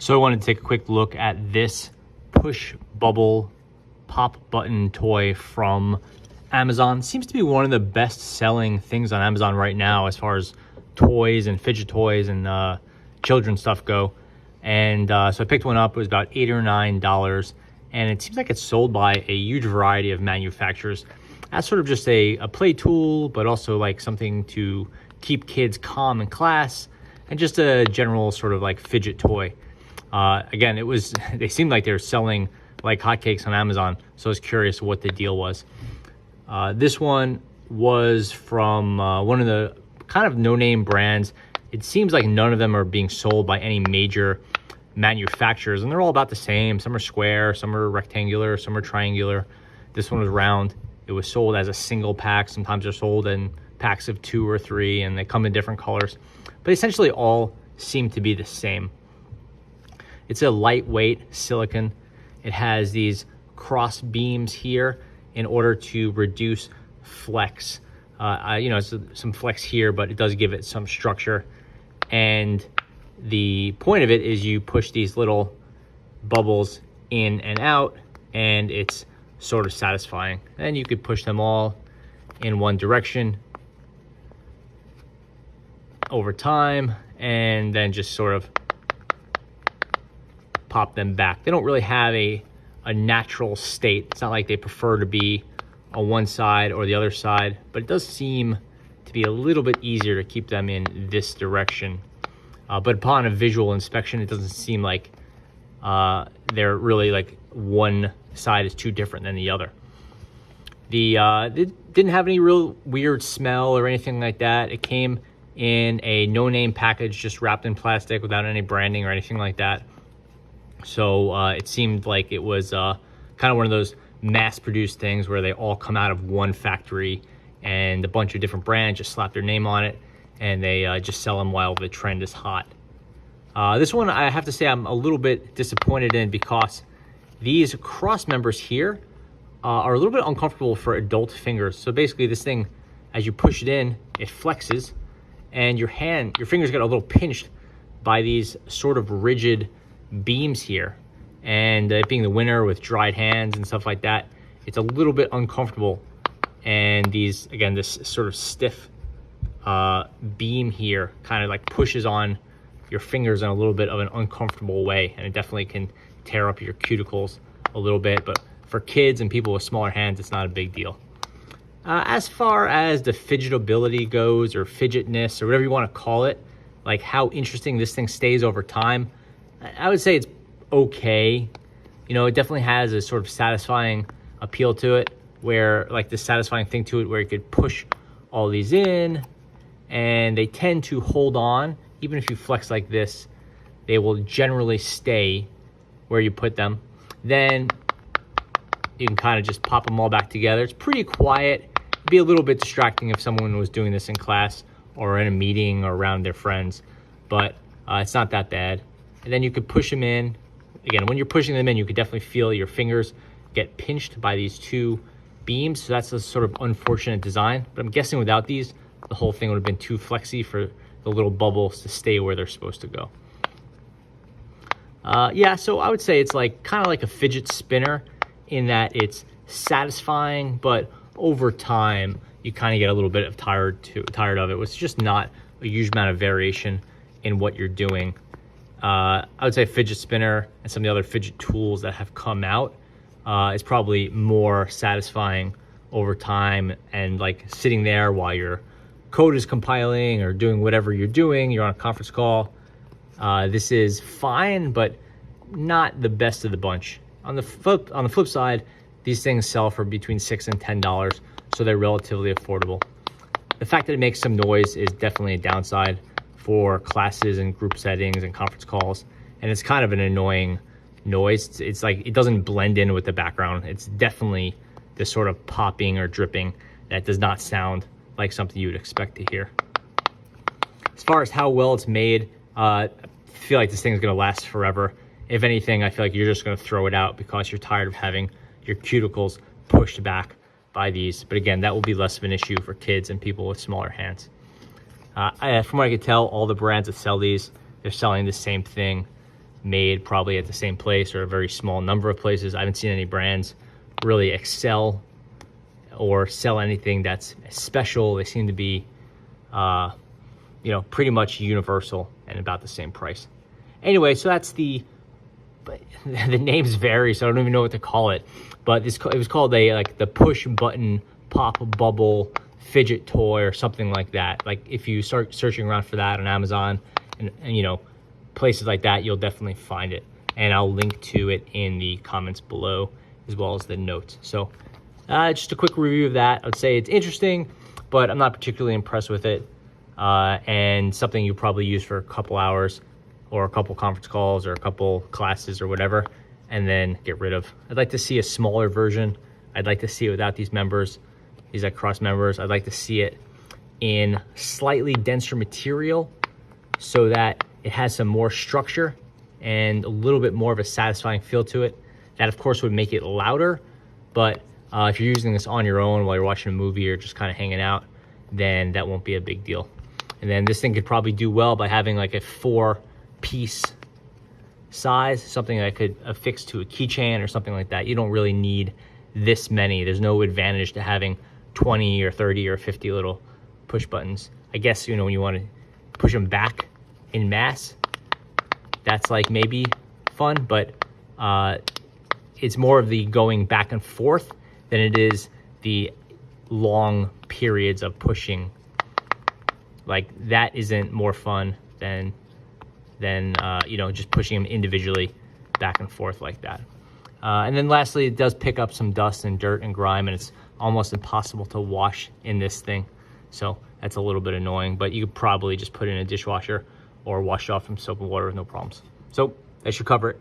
So I wanted to take a quick look at this push bubble pop button toy from Amazon. Seems to be one of the best selling things on Amazon right now as far as toys and fidget toys and children's stuff go. And so I picked one up. It was about $8 or $9, and it seems like it's sold by a huge variety of manufacturers as sort of just a play tool, but also like something to keep kids calm in class, and just a general sort of like fidget toy. Again, they seemed like they were selling like hotcakes on Amazon, so I was curious what the deal was. This one was from one of the kind of no-name brands. It seems like none of them are being sold by any major manufacturers, and they're all about the same. Some are square, some are rectangular, some are triangular. This one was round. It was sold as a single pack. Sometimes they're sold in packs of 2 or 3, and they come in different colors, but essentially all seem to be the same. It's a lightweight silicone. It has these cross beams here in order to reduce flex. It's some flex here, but it does give it some structure. And the point of it is you push these little bubbles in and out, and it's sort of satisfying. And you could push them all in one direction over time, and then just sort of pop them back. They don't really have a natural state. It's not like they prefer to be on one side or the other side, but it does seem to be a little bit easier to keep them in this direction. But upon a visual inspection, it doesn't seem like they're really like one side is too different than the other. It didn't have any real weird smell or anything like that. It came in a no-name package, just wrapped in plastic without any branding or anything like that. So it seemed like it was kind of one of those mass-produced things where they all come out of one factory and a bunch of different brands just slap their name on it, and they just sell them while the trend is hot. This one, I have to say, I'm a little bit disappointed in because these cross members here are a little bit uncomfortable for adult fingers. So basically this thing, as you push it in, it flexes, and your fingers get a little pinched by these sort of rigid beams here. And it being the winter with dried hands and stuff like that, it's a little bit uncomfortable. And these, again, this sort of stiff beam here kind of like pushes on your fingers in a little bit of an uncomfortable way, and it definitely can tear up your cuticles a little bit. But for kids and people with smaller hands, it's not a big deal. As far as the fidgetability goes, or fidgetness, or whatever you want to call it, like how interesting this thing stays over time, I would say it's okay. You know, it definitely has a sort of satisfying appeal to it, where like this satisfying thing to it where you could push all these in, and they tend to hold on. Even if you flex like this, they will generally stay where you put them. Then you can kind of just pop them all back together. It's pretty quiet. It'd be a little bit distracting if someone was doing this in class or in a meeting or around their friends, but it's not that bad. And then you could push them in. Again, when you're pushing them in, you could definitely feel your fingers get pinched by these two beams. So that's a sort of unfortunate design. But I'm guessing without these, the whole thing would have been too flexy for the little bubbles to stay where they're supposed to go. Yeah, so I would say it's like kind of like a fidget spinner in that it's satisfying, but over time you kind of get a little bit of tired of it. It's just not a huge amount of variation in what you're doing. I would say fidget spinner and some of the other fidget tools that have come out is probably more satisfying over time, and like sitting there while your code is compiling or doing whatever you're doing, you're on a conference call. This is fine, but not the best of the bunch. On the flip side, these things sell for between $6 and $10, so they're relatively affordable. The fact that it makes some noise is definitely a downside for classes and group settings and conference calls, and it's kind of an annoying noise. It's like it doesn't blend in with the background. It's definitely this sort of popping or dripping that does not sound like something you would expect to hear. As far as how well it's made, I feel like this thing is going to last forever. If anything, I feel like you're just going to throw it out because you're tired of having your cuticles pushed back by these. But again, that will be less of an issue for kids and people with smaller hands. From what I can tell, all the brands that sell these, they're selling the same thing. made probably at the same place or a very small number of places. I haven't seen any brands really excel or sell anything that's special. They seem to be, you know, pretty much universal and about the same price. Anyway, so that's the names vary, so I don't even know what to call it. But it was called the push button pop bubble fidget toy or something like that. Like if you start searching around for that on Amazon and you know, places like that, you'll definitely find it. And I'll link to it in the comments below as well as the notes. So just a quick review of that. I'd say it's interesting, but I'm not particularly impressed with it. And something you probably use for a couple hours or a couple conference calls or a couple classes or whatever, and then get rid of. I'd like to see a smaller version. I'd like to see it without these members, these cross members. I'd like to see it in slightly denser material so that it has some more structure and a little bit more of a satisfying feel to it. That of course would make it louder, but if you're using this on your own while you're watching a movie or just kind of hanging out, then that won't be a big deal. And then this thing could probably do well by having like a 4-piece size, something that I could affix to a keychain or something like that. You don't really need this many. There's no advantage to having 20 or 30 or 50 little push buttons. I guess, you know, when you want to push them back in mass, that's like maybe fun, but it's more of the going back and forth than it is the long periods of pushing. Like that isn't more fun than you know, just pushing them individually back and forth like that. And then lastly, it does pick up some dust and dirt and grime, and it's almost impossible to wash in this thing. So that's a little bit annoying, but you could probably just put it in a dishwasher or wash it off from soap and water with no problems. So that should cover it.